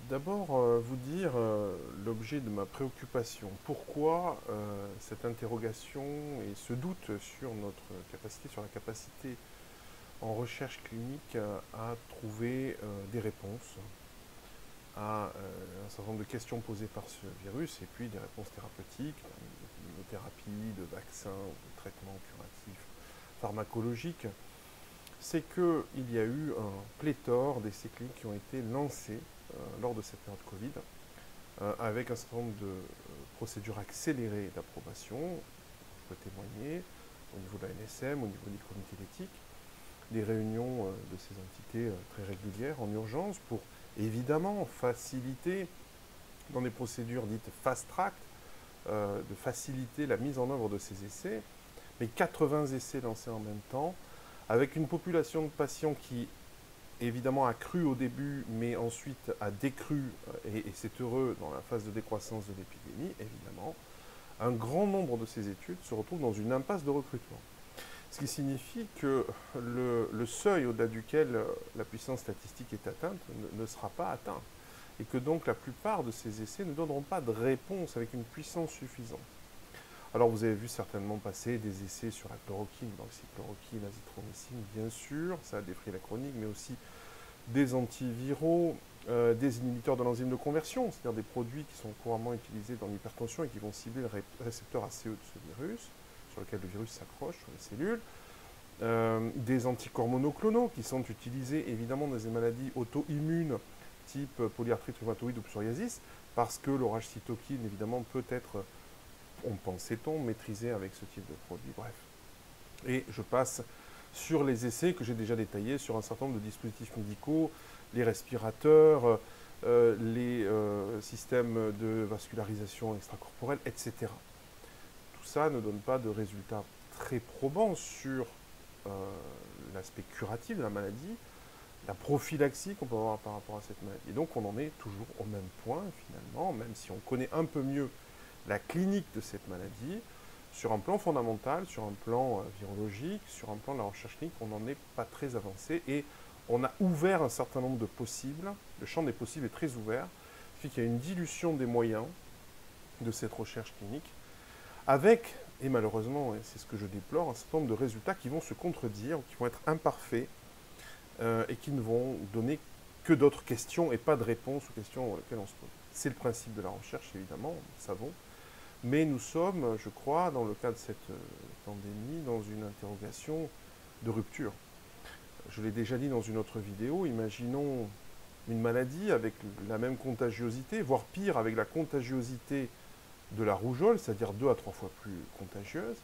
D'abord, vous dire l'objet de ma préoccupation. Pourquoi cette interrogation et ce doute sur notre capacité, sur la capacité en recherche clinique à trouver des réponses à un certain nombre de questions posées par ce virus et puis des réponses thérapeutiques, d'immunothérapie, de vaccins, de traitements curatifs, pharmacologiques. C'est qu'il y a eu un pléthore d'essais cliniques qui ont été lancés lors de cette période Covid, avec un certain nombre de procédures accélérées d'approbation, je peux témoigner, au niveau de la NSM, au niveau des comités d'éthique, des réunions de ces entités très régulières en urgence pour évidemment faciliter, dans des procédures dites fast-track, de faciliter la mise en œuvre de ces essais, mais 80 essais lancés en même temps, avec une population de patients qui évidemment a cru au début, mais ensuite a décru, et c'est heureux dans la phase de décroissance de l'épidémie, évidemment, un grand nombre de ces études se retrouvent dans une impasse de recrutement. Ce qui signifie que le seuil au-delà duquel la puissance statistique est atteinte ne sera pas atteint. Et que donc la plupart de ces essais ne donneront pas de réponse avec une puissance suffisante. Alors vous avez vu certainement passer des essais sur la chloroquine, l'oxychloroquine, l'azithromycine, bien sûr, ça a défrayé la chronique, mais aussi des antiviraux, des inhibiteurs de l'enzyme de conversion, c'est-à-dire des produits qui sont couramment utilisés dans l'hypertension et qui vont cibler le récepteur ACE de ce virus, sur lequel le virus s'accroche sur les cellules. Des anticorps monoclonaux qui sont utilisés évidemment dans des maladies auto-immunes type polyarthrite rhumatoïde ou psoriasis, parce que l'orage cytokine évidemment peut être, on pensait-on, maîtrisé avec ce type de produit. Bref. Et je passe sur les essais que j'ai déjà détaillés sur un certain nombre de dispositifs médicaux, les respirateurs, les systèmes de vascularisation extracorporelle, etc. Tout ça ne donne pas de résultats très probants sur l'aspect curatif de la maladie, la prophylaxie qu'on peut avoir par rapport à cette maladie. Et donc on en est toujours au même point finalement, même si on connaît un peu mieux la clinique de cette maladie, sur un plan fondamental, sur un plan virologique, sur un plan de la recherche clinique, on n'en est pas très avancé et on a ouvert un certain nombre de possibles, le champ des possibles est très ouvert, ce qui fait qu'il y a une dilution des moyens de cette recherche clinique, avec, et malheureusement, et c'est ce que je déplore, un certain nombre de résultats qui vont se contredire, qui vont être imparfaits, et qui ne vont donner que d'autres questions et pas de réponses aux questions auxquelles on se pose. C'est le principe de la recherche, évidemment, nous le savons. Mais nous sommes, je crois, dans le cas de cette pandémie, dans une interrogation de rupture. Je l'ai déjà dit dans une autre vidéo, imaginons une maladie avec la même contagiosité, voire pire, avec la contagiosité de la rougeole, c'est-à-dire 2 à 3 fois plus contagieuse,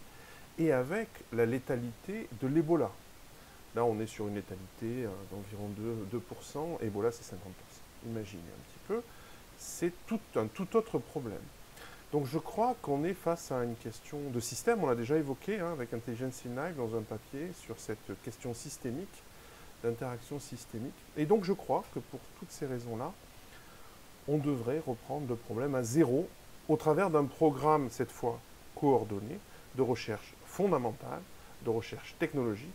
et avec la létalité de l'Ebola. Là, on est sur une létalité d'environ 2%, Ebola, c'est 50%. Imaginez un petit peu, c'est un tout autre problème. Donc je crois qu'on est face à une question de système, on l'a déjà évoqué avec Intelligence in Life dans un papier sur cette question systémique, d'interaction systémique. Et donc je crois que pour toutes ces raisons-là, on devrait reprendre le problème à zéro au travers d'un programme, cette fois coordonné, de recherche fondamentale, de recherche technologique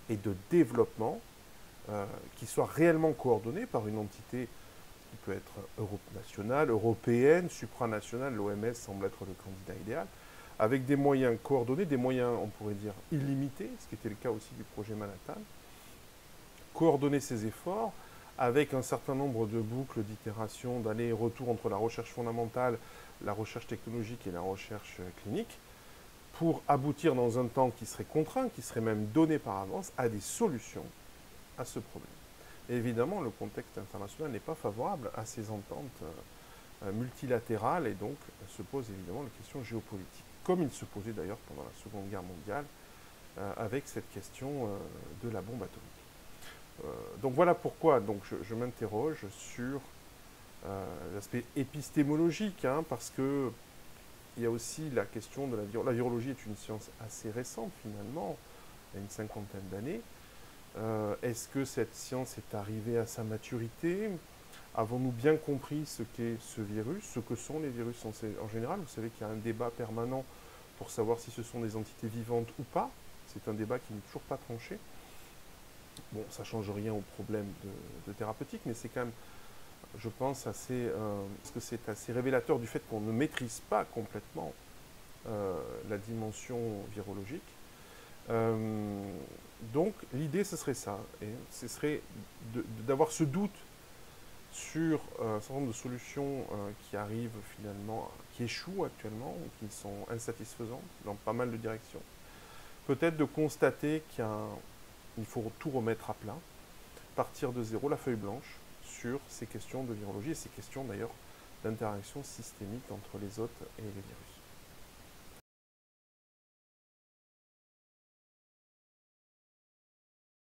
et de développement qui soit réellement coordonné par une entité qui peut être nationale, européenne, supranationale, l'OMS semble être le candidat idéal, avec des moyens coordonnés, des moyens, on pourrait dire, illimités, ce qui était le cas aussi du projet Manhattan, coordonner ces efforts avec un certain nombre de boucles d'itération, d'aller et retour entre la recherche fondamentale, la recherche technologique et la recherche clinique, pour aboutir dans un temps qui serait contraint, qui serait même donné par avance, à des solutions à ce problème. Et évidemment, le contexte international n'est pas favorable à ces ententes multilatérales et donc se pose évidemment la question géopolitique, comme il se posait d'ailleurs pendant la Seconde Guerre mondiale avec cette question de la bombe atomique. Donc voilà pourquoi donc je m'interroge sur l'aspect épistémologique, parce que il y a aussi la question de la virologie. La virologie est une science assez récente finalement, il y a une cinquantaine d'années. Est-ce que cette science est arrivée à sa maturité? Avons-nous bien compris ce qu'est ce virus, ce que sont les virus en général? Vous savez qu'il y a un débat permanent pour savoir si ce sont des entités vivantes ou pas. C'est un débat qui n'est toujours pas tranché. Bon, ça ne change rien au problème de thérapeutique, mais c'est quand même je pense, parce que c'est assez révélateur du fait qu'on ne maîtrise pas complètement la dimension virologique. Euh, donc l'idée, ce serait ça, et ce serait d'avoir ce doute sur un certain nombre de solutions qui arrivent finalement, qui échouent actuellement, ou qui sont insatisfaisantes dans pas mal de directions. Peut-être de constater qu'il faut tout remettre à plat, partir de zéro, la feuille blanche, sur ces questions de virologie et ces questions d'ailleurs d'interaction systémique entre les hôtes et les virus.